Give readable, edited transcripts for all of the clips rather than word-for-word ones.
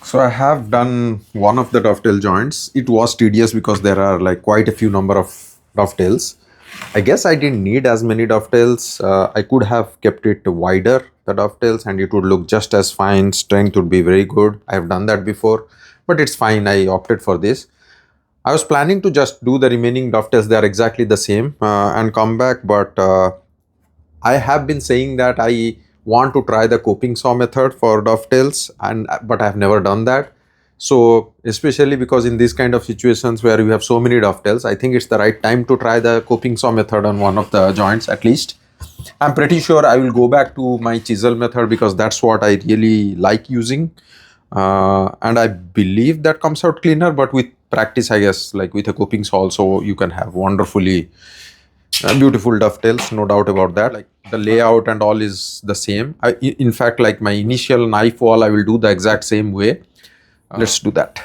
So I have done one of the dovetail joints. It was tedious because there are like quite a few number of dovetails. I guess I didn't need as many dovetails. I could have kept it wider, the dovetails, and it would look just as fine. Strength would be very good. I have done that before, but it's fine. I opted for this. I was planning to just do the remaining dovetails. They are exactly the same and come back, but I have been saying that I want to try the coping saw method for dovetails, and but I have never done that. So especially because in these kind of situations where you have so many dovetails, I think it's the right time to try the coping saw method on one of the joints at least. I'm pretty sure I will go back to my chisel method because that's what I really like using, and I believe that comes out cleaner. But with practice, I guess, like with a coping saw, also you can have wonderfully beautiful dovetails, no doubt about that. Like the layout and all is the same. In fact, like my initial knife wall, I will do the exact same way. Let's do that.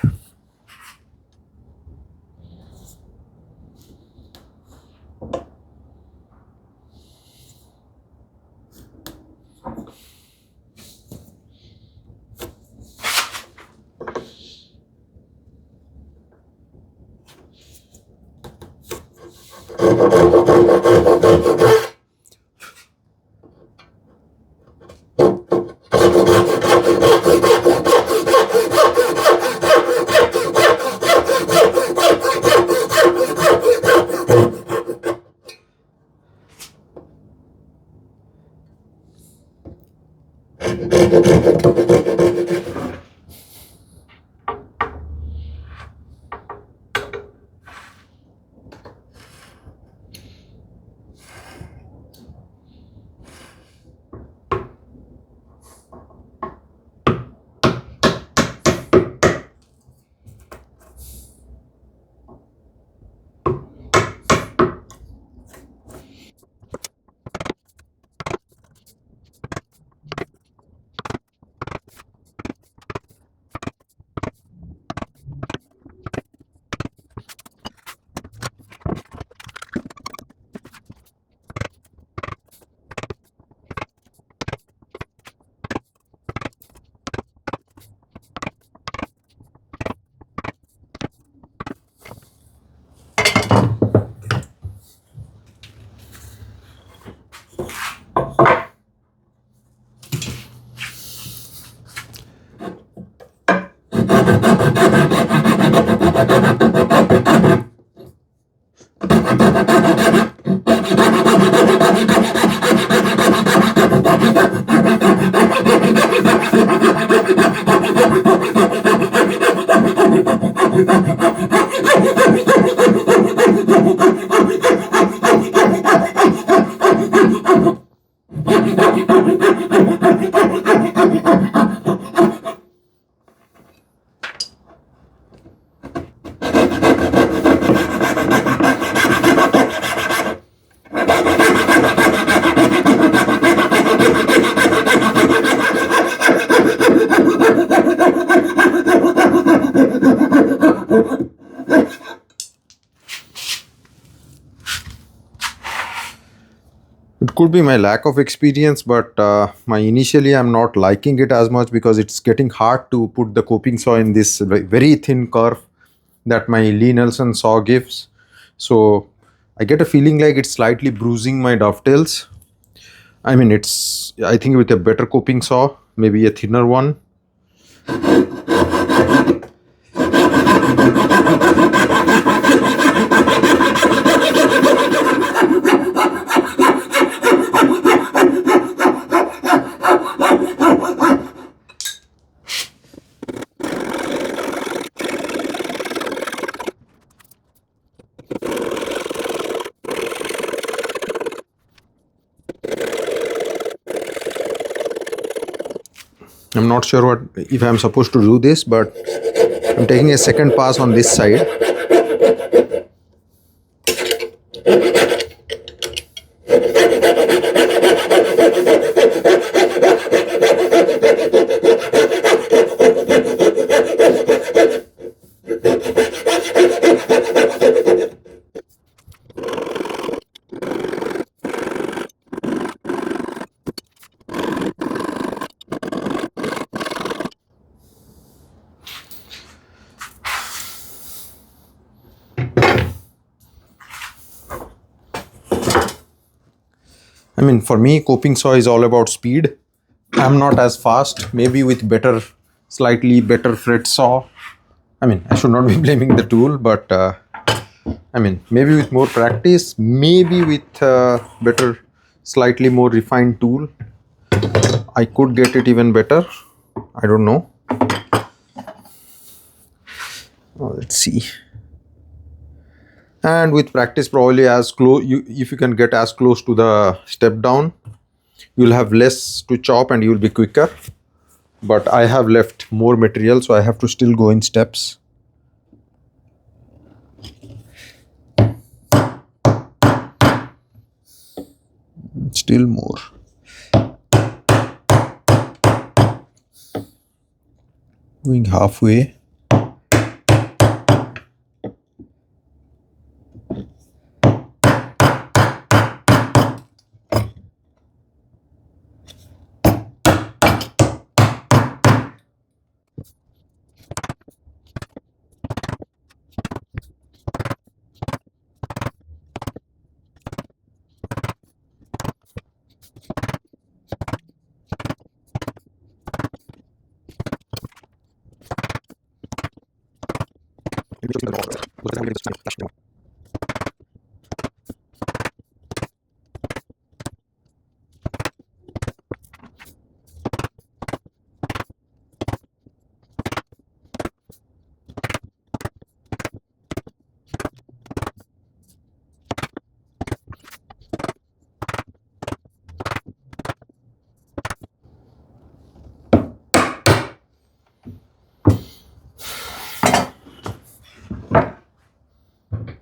It could be my lack of experience, but my initially I'm not liking it as much because it's getting hard to put the coping saw in this very thin curve that my Lee Nelson saw gives. So I get a feeling like it's slightly bruising my dovetails. I mean, it's, I think with a better coping saw, maybe a thinner one. I'm not sure what if I'm supposed to do this, but I'm taking a second pass on this side. I mean, for me, coping saw is all about speed. I'm not as fast. Maybe with better, slightly better fret saw. I mean, I should not be blaming the tool, but I mean, maybe with more practice, maybe with better, slightly more refined tool, I could get it even better. I don't know. Let's see. And with practice, probably as close, if you can get as close to the step down, you'll have less to chop and you'll be quicker. But I have left more material, so I have to still go in steps. Still more. Going halfway.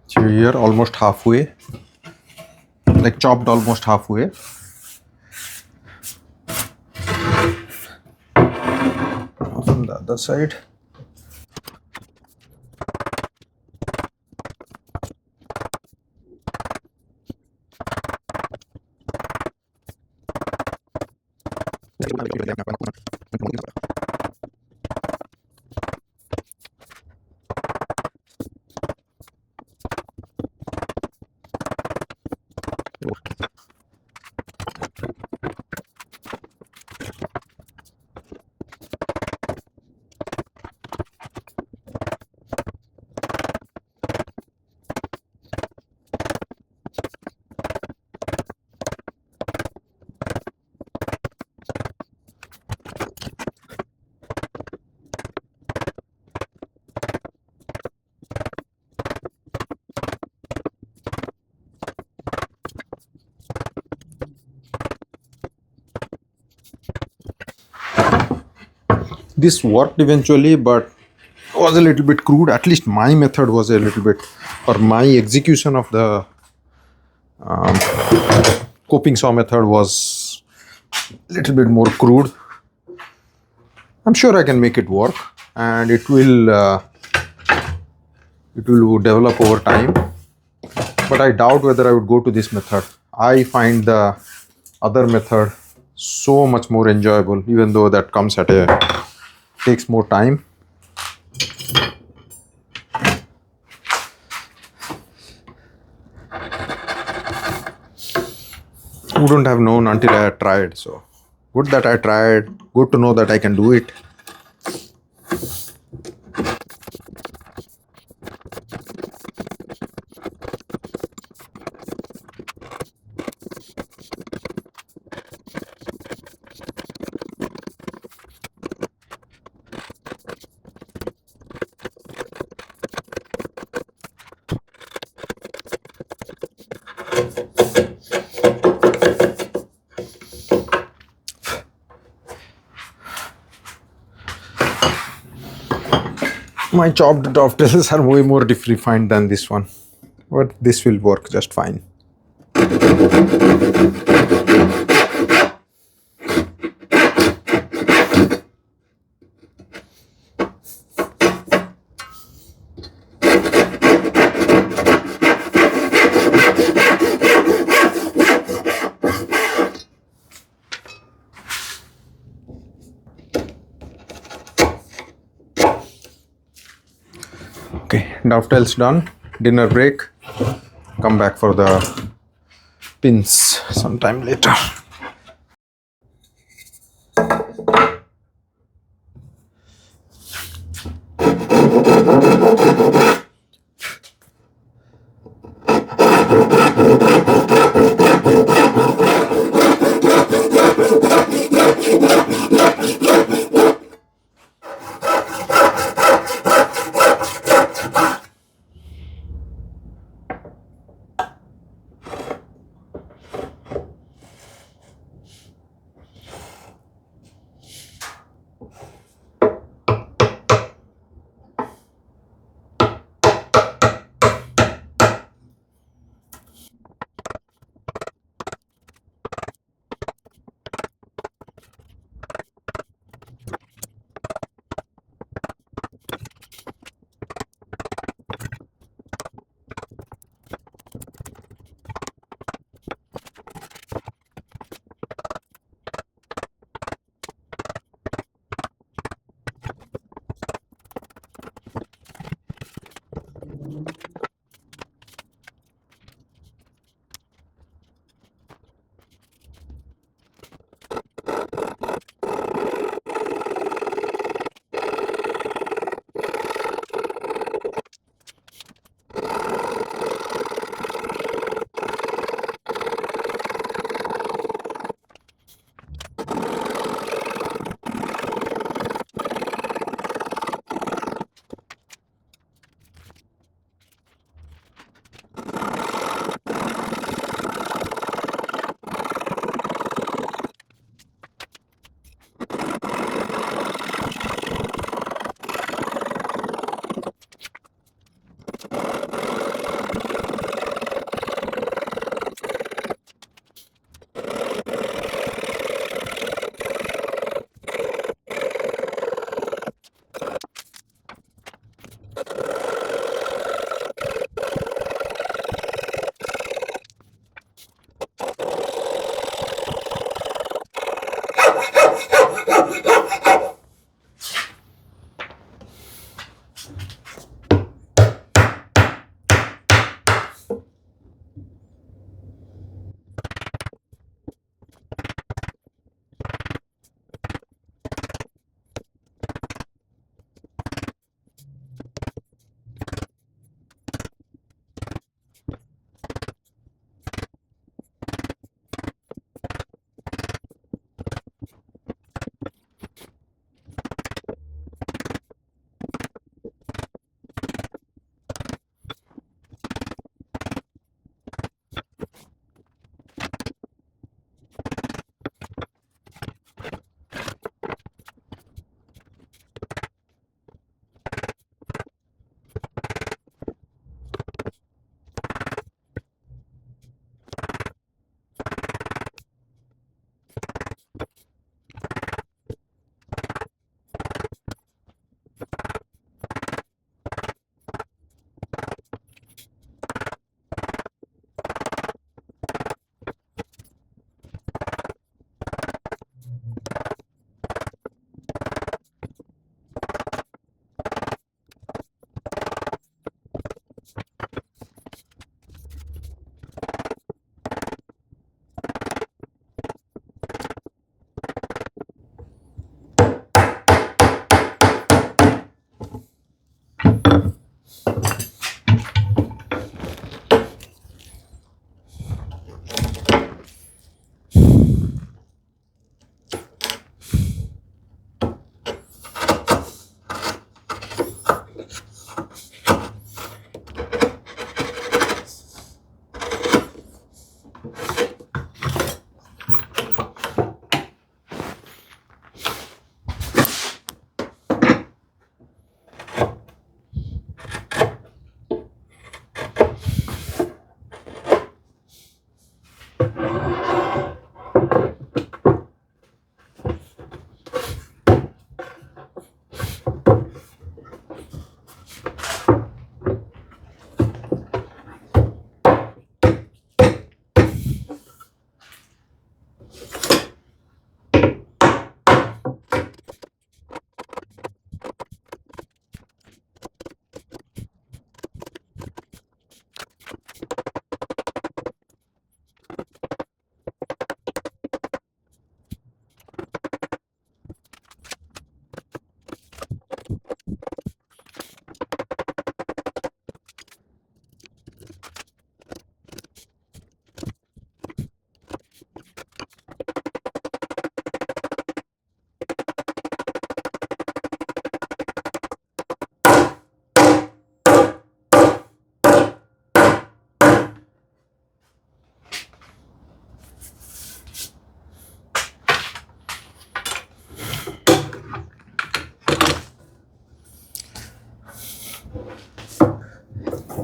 So here almost halfway, like chopped almost halfway. Now from the other side. This worked eventually, but was a little bit crude. At least my method was a little bit, or my execution of the coping saw method was a little bit more crude. I'm sure I can make it work, and it will develop over time. But I doubt whether I would go to this method. I find the other method so much more enjoyable, even though that comes at takes more time. Wouldn't have known until I had tried. So good that I tried. Good to know that I can do it. My chopped dovetails are way more refined than this one, but this will work just fine. Okay, dovetails done. Dinner break. Come back for the pins. sometime later.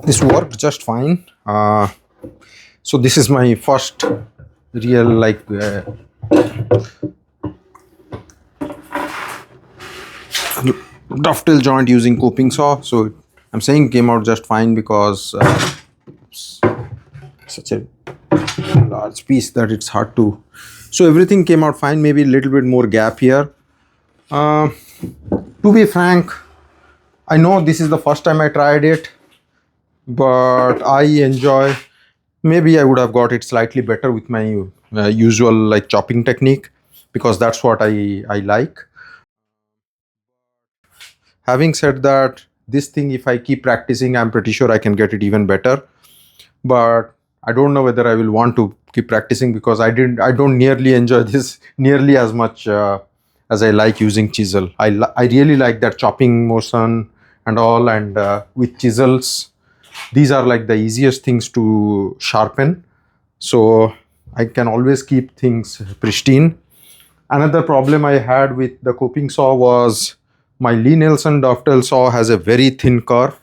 This worked just fine. So this is my first real dovetail joint using coping saw. So I'm saying came out just fine because such a large piece that it's hard to. So everything came out fine. Maybe a little bit more gap here. To be frank, I know this is the first time I tried it, but I enjoy. Maybe I would have got it slightly better with my usual like chopping technique, because that's what I like. Having said that, this thing, if I keep practicing, I'm pretty sure I can get it even better. But I don't know whether I will want to keep practicing, because I don't nearly enjoy this nearly as much as I like using chisel. I really like that chopping motion and all, and with chisels, these are like the easiest things to sharpen, so I can always keep things pristine. Another problem I had with the coping saw was my Lee Nelson dovetail saw has a very thin kerf.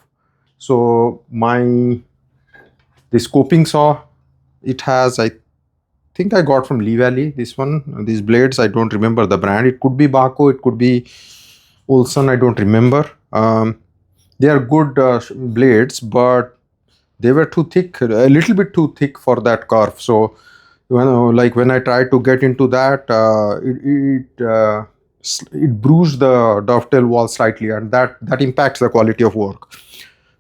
So this coping saw, it has, I think I got from Lee Valley, this one, these blades. I don't remember the brand. It could be Baco, it could be Olson, I don't remember. They are good blades, but they were too thick, a little bit too thick for that kerf. So when I tried to get into that, it bruised the dovetail wall slightly, and that impacts the quality of work.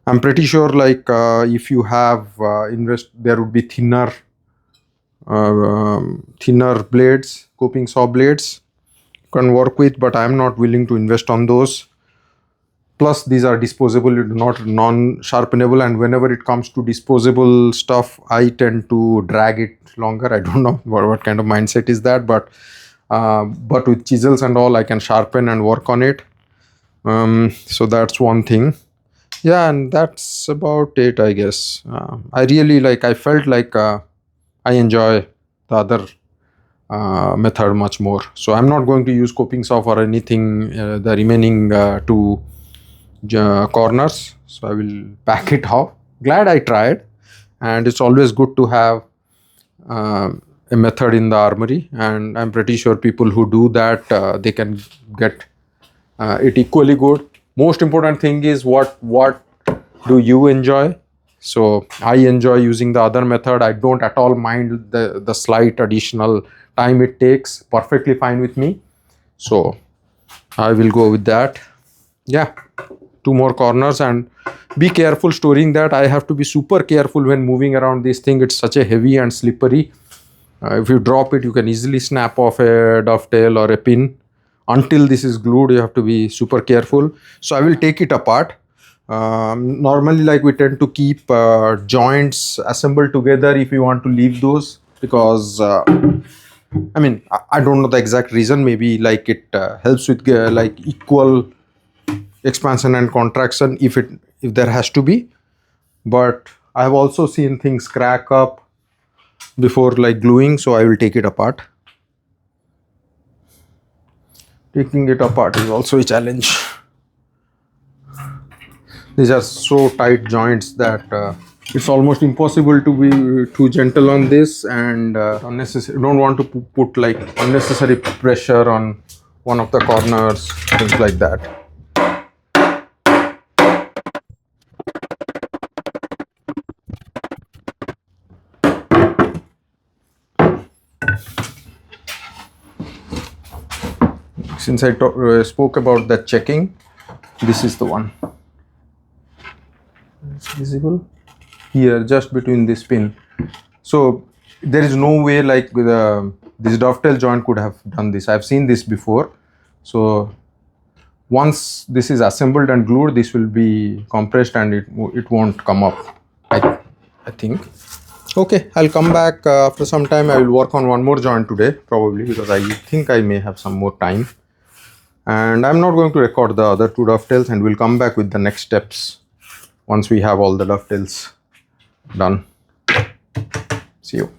I'm pretty sure if you have there would be thinner blades, coping saw blades you can work with, but I'm not willing to invest on those. Plus these are disposable, not non-sharpenable, and whenever it comes to disposable stuff, I tend to drag it longer. I don't know what kind of mindset is that, but with chisels and all, I can sharpen and work on it. So that's one thing. Yeah, and that's about it, I guess. I really I felt like I enjoy the other method much more. So I'm not going to use coping saw for anything, the remaining two corners. So I will pack it off. Glad I tried, and it's always good to have a method in the armory, and I'm pretty sure people who do that, they can get it equally good. Most important thing is what do you enjoy? So I enjoy using the other method. I don't at all mind the slight additional time it takes. Perfectly fine with me. So I will go with that. Yeah, two more corners, and be careful storing that. I have to be super careful when moving around this thing. It's such a heavy and slippery. If you drop it, you can easily snap off a dovetail or a pin. Until this is glued, you have to be super careful. So I will take it apart. Normally, we tend to keep joints assembled together if you want to leave those, because I mean, I don't know the exact reason. Maybe it helps with equal expansion and contraction if there has to be. But I have also seen things crack up before gluing, so I will take it apart. Taking it apart is also a challenge. These are so tight joints that it's almost impossible to be too gentle on this, and don't want to put unnecessary pressure on one of the corners, things like that. Since I spoke about that checking, this is the one. It's visible here, just between this pin. So there is no way this dovetail joint could have done this. I've seen this before. So once this is assembled and glued, this will be compressed and it won't come up, I think. Okay, I'll come back after some time. I will work on one more joint today, probably, because I think I may have some more time. And I'm not going to record the other two dovetails, and we'll come back with the next steps once we have all the dovetails done. See you.